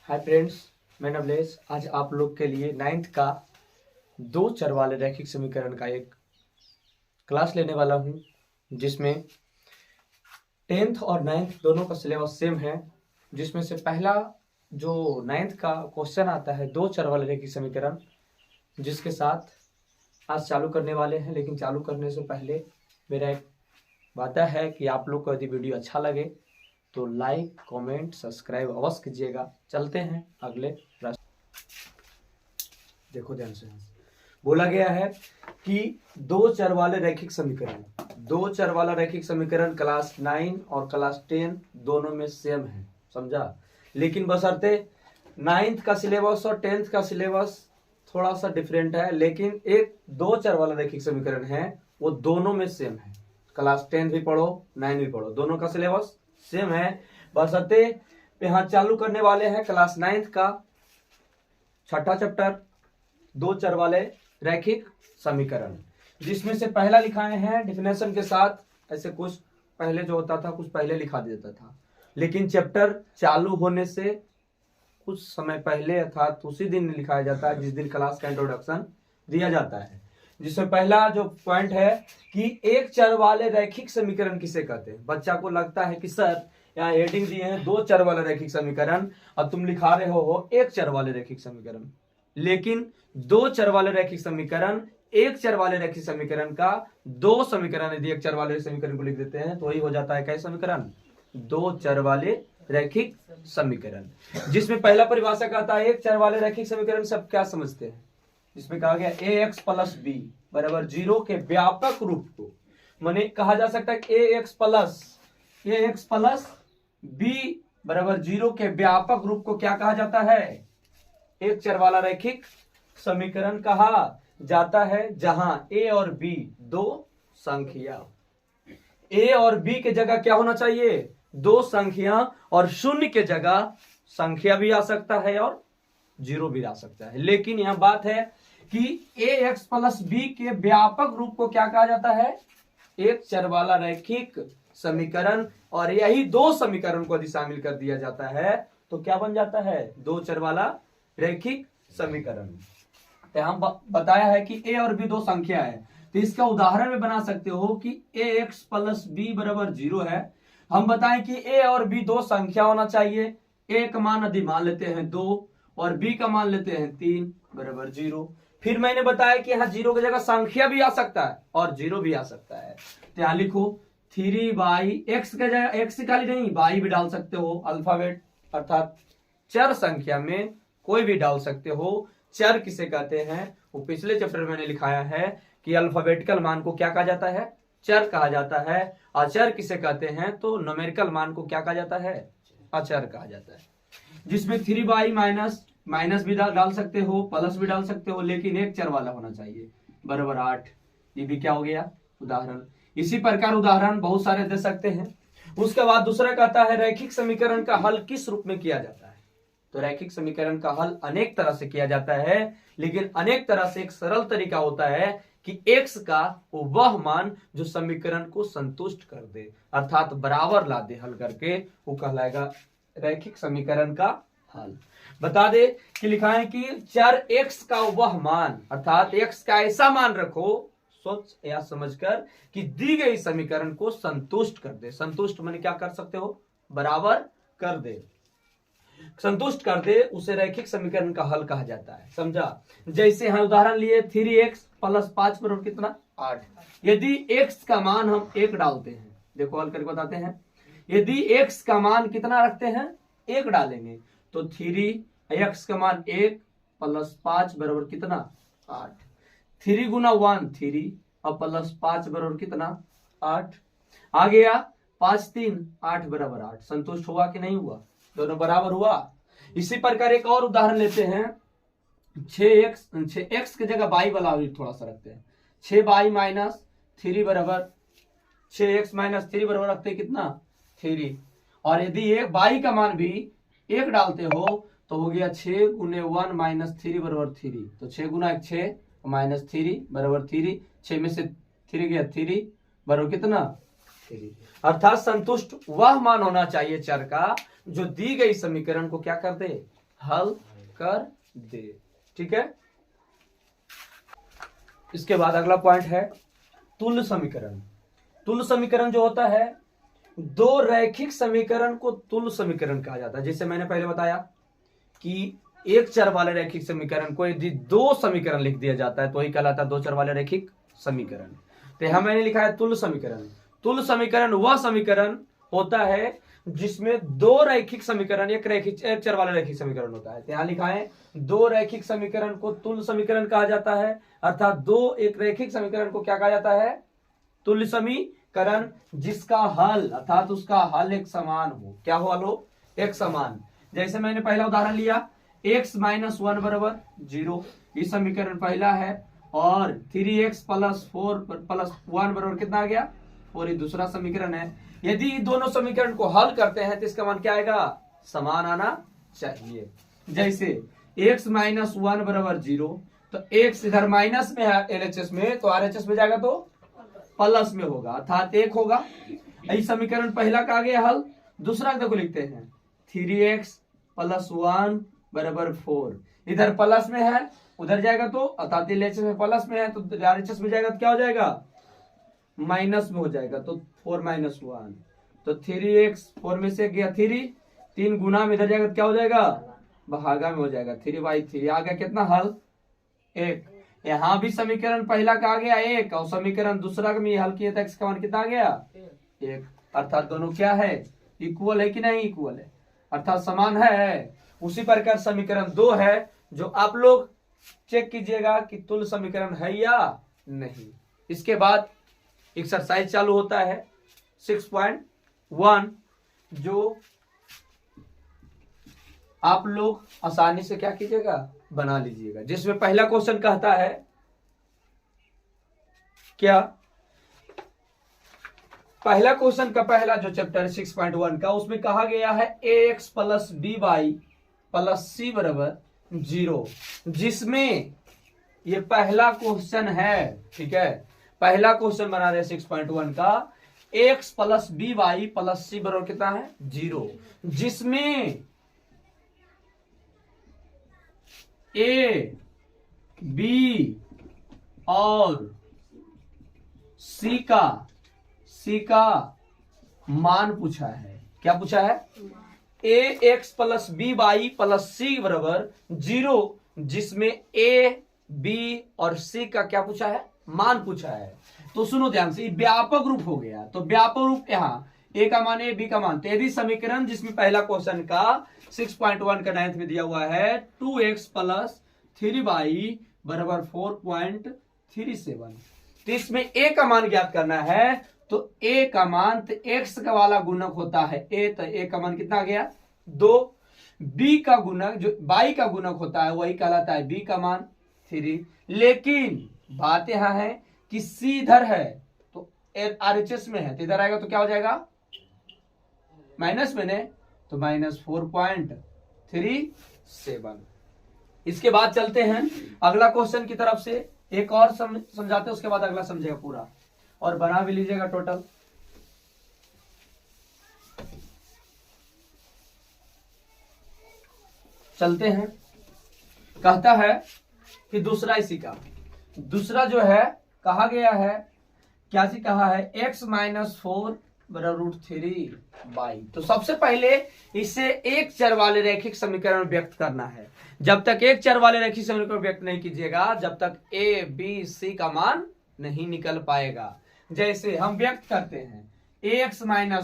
Hi friends, मैं नवलेश। आज आप लोग के लिए 9th का दो चर वाले रैखिक समीकरण का एक क्लास लेने वाला हूं, जिसमें 10th और 9th दोनों का सिलेबस सेम है। जिसमें से पहला जो 9th का क्वेश्चन आता है दो चर वाले रैखिक समीकरण, जिसके साथ आज चालू करने वाले हैं। लेकिन चालू करने से पहले मेरा एक वादा है कि आप लोग को यदि वीडियो अच्छा लगे तो लाइक, कमेंट, सब्सक्राइब अवश्य कीजिएगा। चलते हैं अगले प्रश्न। देखो ध्यान से, बोला गया है कि दो चर वाले रैखिक समीकरण क्लास 9 और क्लास 10 दोनों में सेम है, समझा। लेकिन बशर्ते 9th का सिलेबस और 10th का सिलेबस थोड़ा सा डिफरेंट है, लेकिन एक दो चर वाला रैखिक समीकरण है वो दोनों में सेम है। क्लास 10 भी पढ़ो, 9 भी पढ़ो, दोनों का सिलेबस सेम है। बशर्ते यहाँ चालू करने वाले हैं क्लास 9th का छठा चैप्टर दो चर वाले रैखिक समीकरण, जिसमें से पहला लिखाए हैं डिफिनेशन के साथ। ऐसे कुछ पहले जो होता था कुछ पहले लिखा देता था, लेकिन चैप्टर चालू होने से कुछ समय पहले अर्थात उसी दिन लिखाया जाता है जिस दिन क्लास का इंट्रोडक्शन दिया जाता है। जिसमें पहला जो पॉइंट है कि एक चर वाले रैखिक समीकरण किसे कहते हैं। बच्चा को लगता है कि सर यहाँ हेडिंग दिए हैं दो चर वाले रैखिक समीकरण और तुम लिखा रहे हो एक चर वाले रैखिक समीकरण। लेकिन दो चर वाले रैखिक समीकरण एक चर वाले रैखिक समीकरण का दो समीकरण, यदि एक चर वाले समीकरण को लिख देते हैं तो वही हो जाता है क्या समीकरण, दो चर वाले रैखिक समीकरण। जिसमें पहला परिभाषा कहता है एक चर वाले रैखिक समीकरण सब क्या समझते हैं। इसमें कहा गया ax प्लस बी बराबर 0 के व्यापक रूप को, माने कहा जा सकता है ax प्लस बी बराबर 0 के व्यापक रूप को क्या कहा जाता है, एक चर वाला रैखिक समीकरण कहा जाता है। जहां a और b दो संख्या, a और b के जगह क्या होना चाहिए, दो संख्या, और शून्य के जगह संख्या भी आ सकता है और 0 भी आ सकता है। लेकिन यह बात है कि ax प्लस b के व्यापक रूप को क्या कहा जाता है, एक चर वाला रैखिक समीकरण। और यही दो समीकरण को यदि शामिल कर दिया जाता है तो क्या बन जाता है, दो चर वाला रैखिक समीकरण। तो हम बताया है कि a और b दो संख्या है, तो इसका उदाहरण में बना सकते हो कि ax प्लस b बराबर 0 है। हम बताएं कि a और b दो संख्या होना चाहिए। a का मान यदि मान लेते हैं 2 और b का मान लेते हैं 3 बराबर 0। फिर मैंने बताया कि यहाँ 0 की जगह संख्या भी आ सकता है और 0 भी आ सकता है। तो यहाँ लिखो 3y, x की जगह x खाली नहीं y भी डाल सकते हो, अल्फाबेट अर्थात चर संख्या में कोई भी डाल सकते हो। चर किसे कहते हैं वो पिछले चैप्टर में मैंने लिखाया है कि अल्फाबेटिकल मान को क्या कहा जाता है, चर कहा जाता है। अचर किसे कहते हैं तो न्यूमेरिकल मान को क्या कहा जाता है, अचर कहा जाता है। जिसमें 3y माइनस भी डाल सकते हो, प्लस भी डाल सकते हो, लेकिन एक चर वाला होना चाहिए बराबर 8। ये भी क्या हो गया, उदाहरण। इसी प्रकार उदाहरण बहुत सारे दे सकते हैं। उसके बाद दूसरा कहता है रैखिक समीकरण का हल किस रूप में किया जाता है। तो रैखिक समीकरण का हल अनेक तरह से किया जाता है, लेकिन अनेक तरह से एक सरल तरीका होता है कि x का वह मान जो समीकरण को संतुष्ट कर दे, अर्थात बराबर ला दे हल करके, वो कहलाएगा रैखिक समीकरण का हल। बता दे कि लिखा है कि चर x का वह मान, अर्थात x का ऐसा मान रखो सोच या समझकर कि दी गई समीकरण को संतुष्ट कर दे। संतुष्ट माने क्या कर सकते हो, बराबर कर दे, संतुष्ट कर दे, उसे रैखिक समीकरण का हल कहा जाता है, समझा। जैसे यहाँ उदाहरण लिए 3x प्लस 5 बराबर कितना 8। यदि x का मान हम 1 डालते हैं, देखो हल करके बताते हैं। यदि x का मान कितना रखते हैं, 1 डालेंगे तो 3x का मान 1 प्लस 5 बराबर कितना 8। 3 गुना 1 3 और प्लस 5 बराबर कितना 8। आ गया 5 3 8 बराबर 8। संतुष्ट हुआ कि नहीं हुआ, दोनों बराबर हुआ। इसी प्रकार एक और उदाहरण लेते हैं। 6x की जगह y वाला थोड़ा सा रखते हैं। 6y माइनस 3 बराबर 6x माइनस 3 बराबर रखते हैं कितना 3। और यदि एक y का मान भी 1 डालते हो तो हो गया 6 गुने 1 माइनस 3 बराबर 3। तो 6 गुना 1 6 माइनस 3 बराबर 3। 6 में से 3 गया 3 बराबर कितना 3। अर्थात संतुष्ट वह मान होना चाहिए चर का जो दी गई समीकरण को क्या कर दे, हल कर दे। ठीक है, इसके बाद अगला पॉइंट है तुल्य समीकरण। तुल्य समीकरण जो होता है, दो रैखिक समीकरण को तुल्य समीकरण कहा जाता है। जैसे मैंने पहले बताया कि एक चर वाले रैखिक समीकरण को यदि दो समीकरण लिख दिया जाता है तो वही कहलाता है दो चर वाले रैखिक समीकरण। तो यहां मैंने लिखा है तुल्य समीकरण। तुल्य समीकरण वह समीकरण होता है जिसमें दो रैखिक समीकरण, एक चर वाला रैखिक समीकरण होता है। तो यहां लिखा है दो रैखिक समीकरण को तुल्य समीकरण कहा जाता है, अर्थात दो एक रैखिक समीकरण को क्या कहा जाता है? तुल्य समीकरण, जिसका हल अर्थात उसका हल एक समान हो। क्या हो हल हो? एक समान। जैसे मैंने पहला उदाहरण लिया, x - 1 बराबर 0, ये समीकरण पहला है, और 3x + 4 + 1 बराबर कितना आ गया? 4, ये दूसरा समीकरण है। यदि दोनों समीकरण को हल करते हैं तो इसका मान क्या आएगा? समान आना चाहिए। जैसे x - 1 बराबर 0, तो x इधर माइनस में है LHS में, तो RHS में जाएगा तो प्लस में होगा, अर्थात 1 होगा। यही समीकरण पहला का आ गया हल। दूसरा देखो लिखते हैं 3x + 1 बराबर 4, इधर प्लस में है, उधर जाएगा तो अर्थात LHS में प्लस में है तो RHS में जाएगा तो क्या हो जाएगा? माइनस में हो जाएगा, तो 4 - 1, तो 3x 4 में से गया 3 गुना में इधर जाएगा तो क्या हो जाएगा? भागा में हो जाएगा, 3/3 आ गया। कितना हल? 1। यहां भी समीकरण पहला का आ गया 1 और समीकरण दूसरा में हल किया था, इसका मान कितना आ गया? 1, अर्थात दोनों क्या है? इक्वल है कि नहीं? इक्वल है, अर्थात समान है। उसी प्रकार समीकरण 2 है, जो आप लोग चेक कीजिएगा कि तुल्य समीकरण है या नहीं। इसके बाद एक्सरसाइज चालू होता है 6.1, जो आप लोग आसानी से क्या कीजिएगा? बना लीजिएगा। जिसमें पहला क्वेश्चन कहता है क्या? पहला क्वेश्चन का पहला जो चैप्टर है 6.1 का, उसमें कहा गया है ax + by + c बराबर 0, जिसमें ये पहला क्वेश्चन है। ठीक है, पहला क्वेश्चन बना रहे 6.1 का, x + by + c बराबर कितना है? 0, जिसमें a, b और c का मान पूछा है। क्या पूछा है? ax + by + c बराबर 0, जिसमें a, b और c का क्या पूछा है? मान पूछा है। तो सुनो ध्यान से, व्यापक रूप हो गया। तो व्यापक रूप यहाँ a का मान, a, b का मान, तो यदि समीकरण जिसमें पहला क्वेश्चन का 6.1 का 9th में दिया हुआ है 2x + 3y बराबर 4.37, तो इसमें a का मान ज्ञात करना है। तो a का मान, तो x का वाला गुणक होता है a, तो a का मान कितना आ गया? 2। b का गुणक, जो y का गुणक होता है, वही कहलाता है b का मान 3। लेकिन बात यहां है कि c इधर है तो RHS में है, तो इधर आएगा तो क्या हो जाएगा? माइनस में ने, तो -4.37। इसके बाद चलते हैं अगला क्वेश्चन की तरफ से, एक और समझाते हैं, उसके बाद अगला समझेगा पूरा, और बना भी लीजिएगा टोटल। चलते हैं, कहता है कि दूसरा इसी का दूसरा जो है कहा गया है, क्या जी कहा है? x - 4 बराबर √3y। तो सबसे पहले इसे एक चर वाले रैखिक समीकरण व्यक्त करना है। जब तक एक चर वाले रैखिक समीकरण व्यक्त नहीं कीजिएगा, जब तक a, b, c का मान नहीं निकल पाएगा। जैसे हम व्यक्त करते हैं ax -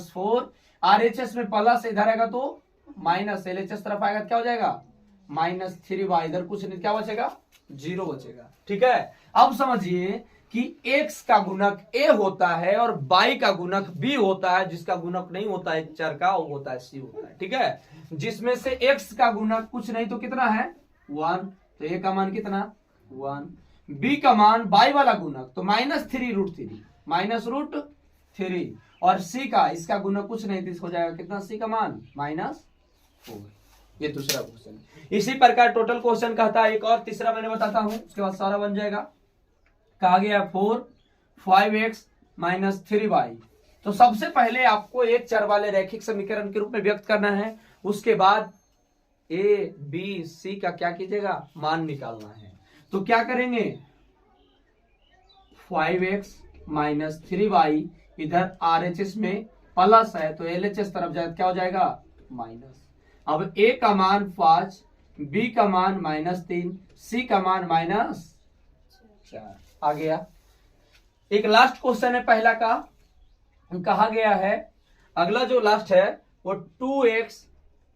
4, RHS में प्लस इधर आएगा तो माइनस, LHS तरफ आएगा तो क्या हो जाएगा? -3y, इधर कुछ नहीं, क्या बचेगा? 0 बचेगा। ठीक है, अब समझिए कि x का गुणक a होता है और y का गुणक b होता है, जिसका गुणक नहीं होता है चर का, वो होता है c होता है। ठीक है, जिसमें से x का गुणक कुछ नहीं तो कितना है? 1, तो a का मान कितना? 1। b का मान y वाला गुणक तो -3√3 और c का, इसका गुणक कुछ नहीं तो इसको जाएगा कितना? c का मान -4। ये दूसरा क्वेश्चन। इसी प्रकार टोटल क्वेश्चन कहता है एक और तीसरा, मैंने बताता हूं, उसके बाद सारा बन जाएगा। कहा गया 4 5x - 3y। तो सबसे पहले आपको एक चर वाले रैखिक समीकरण के रूप में व्यक्त करना है। उसके बाद ए बी सी का क्या कीजिएगा, मान निकालना है। तो क्या करेंगे, 5x माइनस 3y, इधर RHS में प्लस है तो LHS तरफ जाए क्या हो जाएगा, माइनस। अब a का मान 5, b का मान -3, c का मान -4 आ गया। एक लास्ट क्वेश्चन है पहला का, कहा गया है, अगला जो लास्ट है वो 2x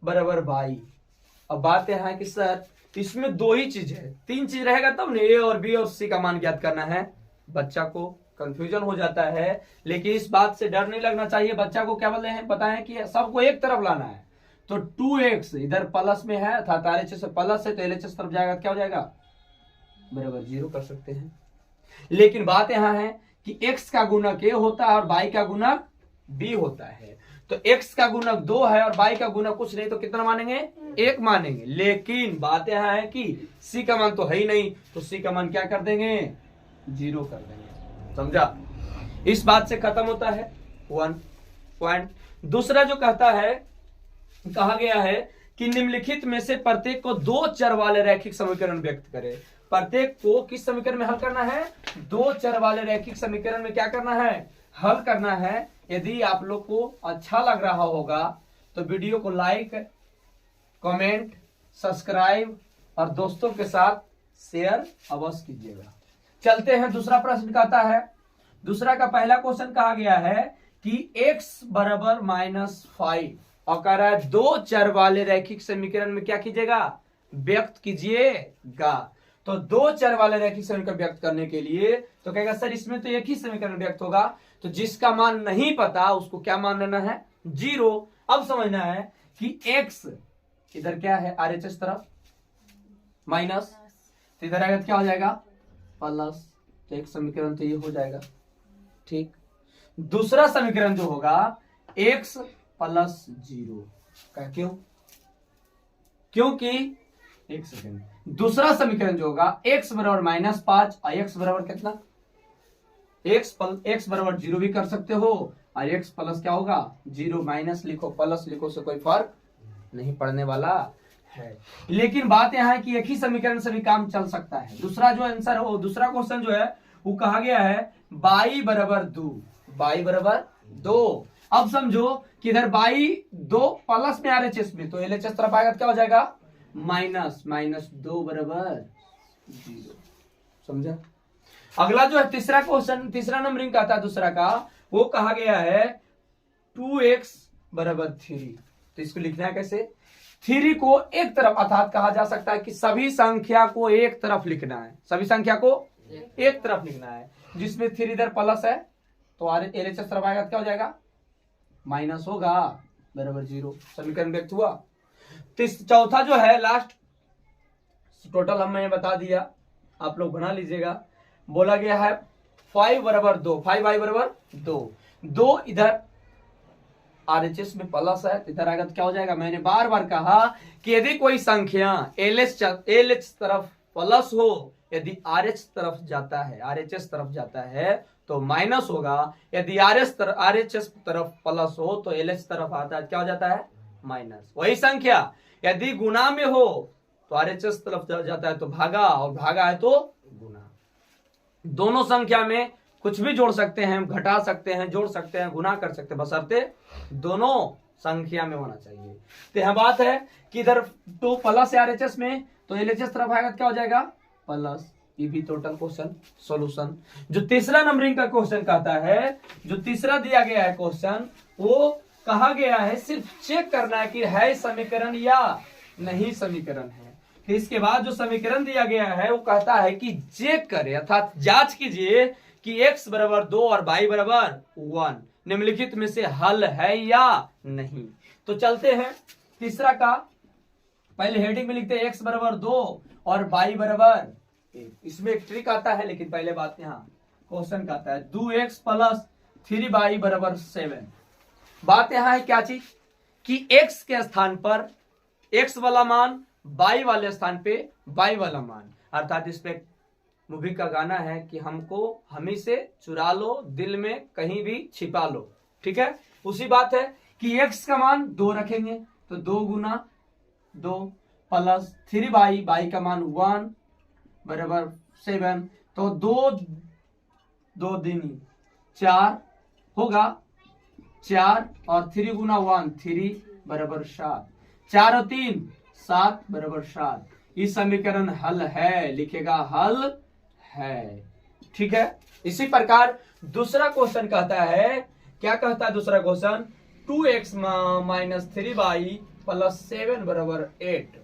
बराबर y। अब बात यह है कि सर इसमें दो ही चीज है, तीन चीज रहेगा तब ना, ए और बी और सी का मान ज्ञात करना है। बच्चा को कंफ्यूजन हो जाता है, लेकिन इस बात से डर नहीं लगना चाहिए। बच्चा को क्या बोले हैं, बताएं कि सबको एक तरफ लाना है। तो 2x इधर प्लस में है अर्थात RHS से प्लस है तो LHS तरफ जाएगा, क्या हो जाएगा, बराबर 0 कर सकते हैं। लेकिन बात यहां है कि x का गुणक a होता है और y का गुणक b होता है। तो x का गुणक 2 है और y का गुणक कुछ नहीं, तो कितना मानेंगे, 1 मानेंगे। लेकिन बात यह है कि c का मान तो है ही नहीं, तो c का मान क्या कर देंगे, 0 कर देंगे। समझा, इस बात से खत्म होता है 1 पॉइंट। दूसरा जो कहता है, कहा गया है कि निम्नलिखित में से प्रत्येक को दो चर वाले रैखिक समीकरण व्यक्त करे। प्रत्येक को किस समीकरण में हल करना है, दो चर वाले रैखिक समीकरण में क्या करना है, हल करना है। यदि आप लोग को अच्छा लग रहा होगा तो वीडियो को लाइक, कमेंट, सब्सक्राइब और दोस्तों के साथ शेयर अवश्य कीजिएगा। चलते हैं, दूसरा प्रश्न कहता है, दूसरा का पहला क्वेश्चन कहा गया है कि x बराबर -5 और कह रहा है दो चर वाले रैखिक समीकरण में क्या कीजिएगा, व्यक्त कीजिएगा। तो दो चर वाले रैखिक समीकरण व्यक्त करने के लिए तो कहेगा सर इसमें तो एक ही समीकरण व्यक्त होगा, तो जिसका मान नहीं पता उसको क्या मान लेना है, 0। अब समझना है कि x इधर क्या है, RHS तरफ माइनस, तो इधर आएगा तो क्या हो जाएगा, प्लस। तो एक समीकरण तो ये हो जाएगा, ठीक। दूसरा समीकरण जो होगा x प्लस 0 का, क्यों, क्योंकि एक सेकंड, दूसरा समीकरण जो होगा x बराबर -5 और x बराबर कितना, x बराबर 0 भी कर सकते हो और x प्लस क्या होगा 0, माइनस लिखो प्लस लिखो से कोई फर्क नहीं पड़ने वाला है। लेकिन बात यहां है कि एक ही समीकरण से भी काम चल सकता है। दूसरा जो आंसर हो, दूसरा क्वेश्चन जो है वो कहा गया है y बराबर 2, y बराबर 2। अब समझो कि इधर y 2 प्लस में RHS में, तो LHS तरफ आएगा क्या हो जाएगा, -2 बराबर 0। समझा। अगला जो है तीसरा क्वेश्चन, तीसरा नंबरिंग का था दूसरा का, वो कहा गया है 2x बराबर 3। तो इसको लिखना है कैसे, 3 को एक तरफ अर्थात कहा जा सकता है कि सभी संख्या को एक तरफ लिखना है, सभी संख्या को एक तरफ लिखना है। जिसमें 3 इधर प्लस है तो LHS तरफ आएगा क्या हो जाएगा, माइनस होगा, बराबर 0। समीकरण व्यक्त हुआ। चौथा जो है लास्ट, टोटल हमने बता दिया, आप लोग बना लीजिएगा। बोला गया है 5 बराबर 2, 5y बराबर 2 इधर RHS में प्लस है तो इधर आएगा तो क्या हो जाएगा। मैंने बार बार कहा कि यदि कोई संख्या LH तरफ प्लस हो, यदि RH तरफ जाता है, RHS तरफ जाता है तो माइनस होगा, यदि RHS तरफ प्लस हो तो LH तरफ आता है क्या हो जाता है, माइनस। वही संख्या यदि गुना में हो तो RHS तरफ जाता है तो भागा, और भागा है तो गुना। दोनों संख्या में कुछ भी जोड़ सकते हैं, घटा सकते हैं, जोड़ सकते हैं, गुना कर सकते हैं, बशर्ते दोनों संख्या में होना चाहिए। तो यह बात है कि इधर 2 प्लस है RHS में तो LHS तरफ आएगा क्या हो जाएगा, प्लस। ये भी टोटल क्वेश्चन सॉल्यूशन। जो तीसरा नंबरिंग का क्वेश्चन कहता है, जो तीसरा दिया गया है क्वेश्चन, वो कहा गया है सिर्फ चेक करना है कि है समीकरण या नहीं समीकरण है। फिर इसके बाद जो समीकरण दिया गया है वो कहता है कि चेक करे अर्थात जांच कीजिए कि x बराबर 2 और y बराबर 1 निम्नलिखित में से हल है या नहीं। तो चलते हैं तीसरा का, पहले हेडिंग में लिखते हैं x बराबर 2 और y बराबर 1। इसमें एक ट्रिक आता है, लेकिन पहले बात यहाँ क्वेश्चन का आता है 2x प्लस 3y बराबर 7। बात यहां है क्या चीज कि x के स्थान पर x वाला मान, y वाले स्थान पे y वाला मान, अर्थात इस पे मूवी का गाना है कि हमको हमी से चुरा लो, दिल में कहीं भी छिपा लो, ठीक है। उसी बात है कि x का मान 2 रखेंगे तो 2 गुना 2 प्लस 3y, y का मान 1 बराबर 7, तो 2 दिन 4 होगा, 4 और 3 गुना 1 3 बराबर 7, 4 और 3 7 बराबर 7। इस समीकरण हल है, लिखेगा हल है। ठीक है। इसी प्रकार दूसरा क्वेश्चन कहता है, क्या कहता है दूसरा question, 2x minus 3y plus 7 बराबर 8।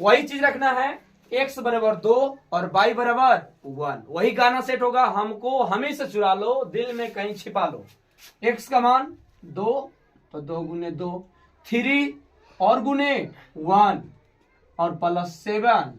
वही चीज रखना है, x बराबर 2 और y बराबर 1। वही गाना सेट होगा, हमको हमें से चुरा लो, दिल में कहीं छिपा लो। x का मान 2, तो 2 गुने 2, 3 और गुने 1 और प्लस 7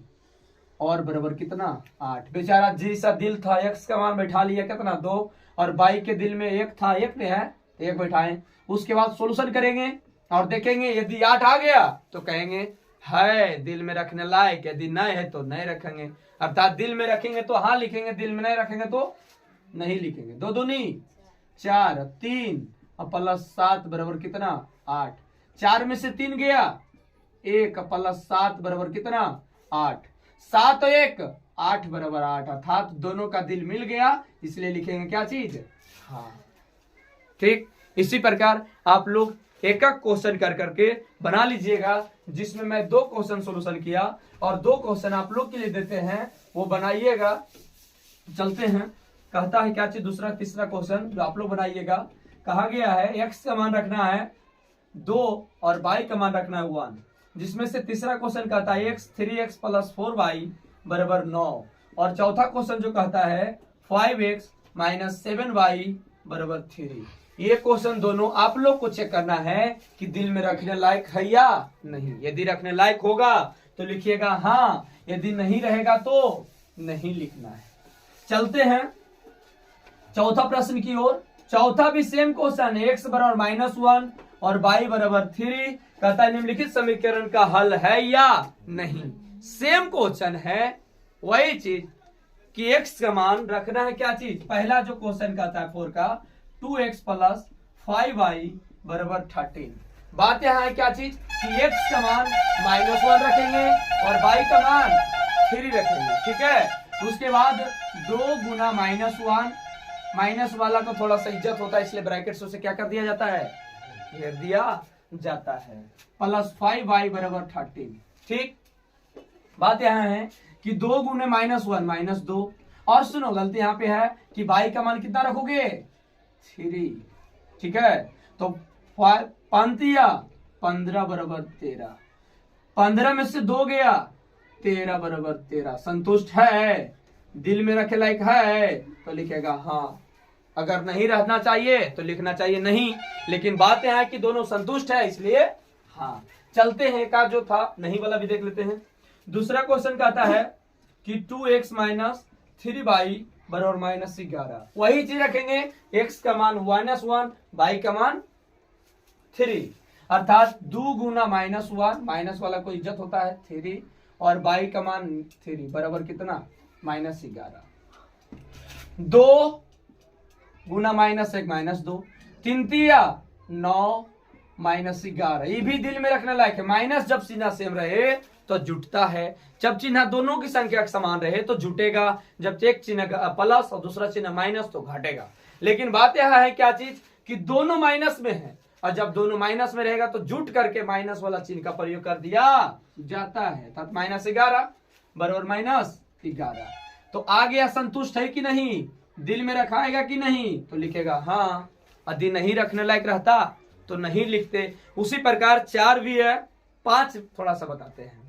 और बराबर कितना 8। बेचारा जैसा दिल था x का मान बैठा लिया कितना 2, और y के दिल में 1 था, 1 ने है 1 बैठाएं। उसके बाद सोल्यूशन करेंगे और देखेंगे, यदि 8 आ गया तो कहेंगे है दिल में रखने लायक, यदि नहीं है तो नहीं रखेंगे। अर्थात दिल में रखेंगे तो हाँ लिखेंगे, दिल में नहीं रखेंगे तो नहीं लिखेंगे। 2 दूनी 4, 3 और प्लस 7 बराबर कितना 8। 4 में से 3 गया, 1 प्लस 7 बराबर कितना 8। 7 और 1 8 बराबर 8, अर्थात दोनों का दिल मिल गया, इसलिए लिखेंगे क्या चीज हाँ। ठीक। इसी प्रकार आप लोग एक एक क्वेश्चन कर करके बना लीजिएगा, जिसमें मैं 2 क्वेश्चन सोल्यूशन किया और 2 क्वेश्चन आप लोग के लिए देते हैं, वो बनाइएगा। चलते हैं, कहता है क्या चीज दूसरा तीसरा क्वेश्चन जो आप लोग बनाइएगा। कहा गया है x का मान रखना है 2 और y का मान रखना है 1, जिसमें से तीसरा क्वेश्चन कहता है x 3x प्लस 4y बराबर 9, और चौथा क्वेश्चन जो कहता है 5x माइनस 7y बराबर 3। ये क्वेश्चन दोनों आप लोग को चेक करना है कि दिल में रखने लायक है या नहीं। यदि रखने लायक होगा तो लिखिएगा हाँ, यदि नहीं रहेगा तो नहीं लिखना है। चलते हैं चौथा प्रश्न की ओर। चौथा भी सेम क्वेश्चन है, x बराबर -1 और y बराबर 3। कहता है निम्नलिखित समीकरण का हल है या नहीं। सेम क्वेश्चन है, वही चीज कि x का मान रखना है क्या चीज। पहला जो क्वेश्चन कहता है 4 का 2x प्लस 5y बराबर 13। बात यहाँ है क्या चीज कि x का मान -1 रखेंगे और y का मान 3 रखेंगे। ठीक है। उसके बाद 2 गुना -1, माइनस वाला को थोड़ा सा इज्जत होता है, इसलिए ब्रैकेट से क्या कर दिया जाता है, घेर दिया जाता है, प्लस 5y बराबर 13। ठीक। बात यहाँ है कि 2 गुने -1 -2, और सुनो गलती यहाँ पे है कि y का मान कितना रखोगे 3। ठीक है। तो 15 बराबर 13, 15 में से 2 गया 13 बराबर 13। संतुष्ट है, दिल में रखे लायक है तो लिखेगा हाँ। अगर नहीं रहना चाहिए तो लिखना चाहिए नहीं, लेकिन बात यह है कि दोनों संतुष्ट है, इसलिए हाँ। चलते हैं, का जो था नहीं वाला भी देख लेते हैं। दूसरा क्वेश्चन कहता है कि 2x माइनस 3y बराबर -11। वही चीज रखेंगे, x का मान -1, y का मान 3, अर्थात 2 गुना -1, माइनस वाला को इज्जत होता है 3, और y का मान 3 बराबर कितना -11। 2 गुना -1 -2, 3 3 9 -11। ये भी दिल में रखने लायक है। माइनस जब चिन्ह सेम रहे तो जुटता है, जब चिन्ह दोनों की संख्या समान रहे तो जुटेगा, जब एक चिन्ह प्लस और दूसरा चिन्ह माइनस तो घटेगा। लेकिन बात यह है क्या चीज कि दोनों माइनस में है, और जब दोनों माइनस में रहेगा तो जुट करके माइनस वाला चिन्ह का प्रयोग कर दिया जाता है, तब -11 बराबर -11। तो आ गया, संतुष्ट है कि नहीं, दिल में रखाएगा कि नहीं, तो लिखेगा हाँ। यदि नहीं रखने लायक रहता तो नहीं लिखते। उसी प्रकार 4 भी है, 5 थोड़ा सा बताते हैं।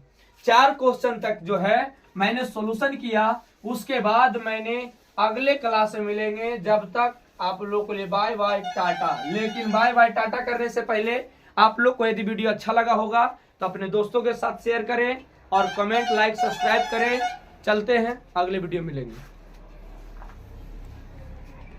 4 क्वेश्चन तक जो है मैंने सॉल्यूशन किया, उसके बाद मैंने अगले क्लास में मिलेंगे। जब तक आप लोग के लिए बाय बाय टाटा। लेकिन बाय बाय टाटा करने से पहले आप लोग को यदि वीडियो अच्छा लगा होगा तो अपने दोस्तों के साथ शेयर करें और कमेंट लाइक सब्सक्राइब करें। चलते हैं, अगले वीडियो मिलेंगे।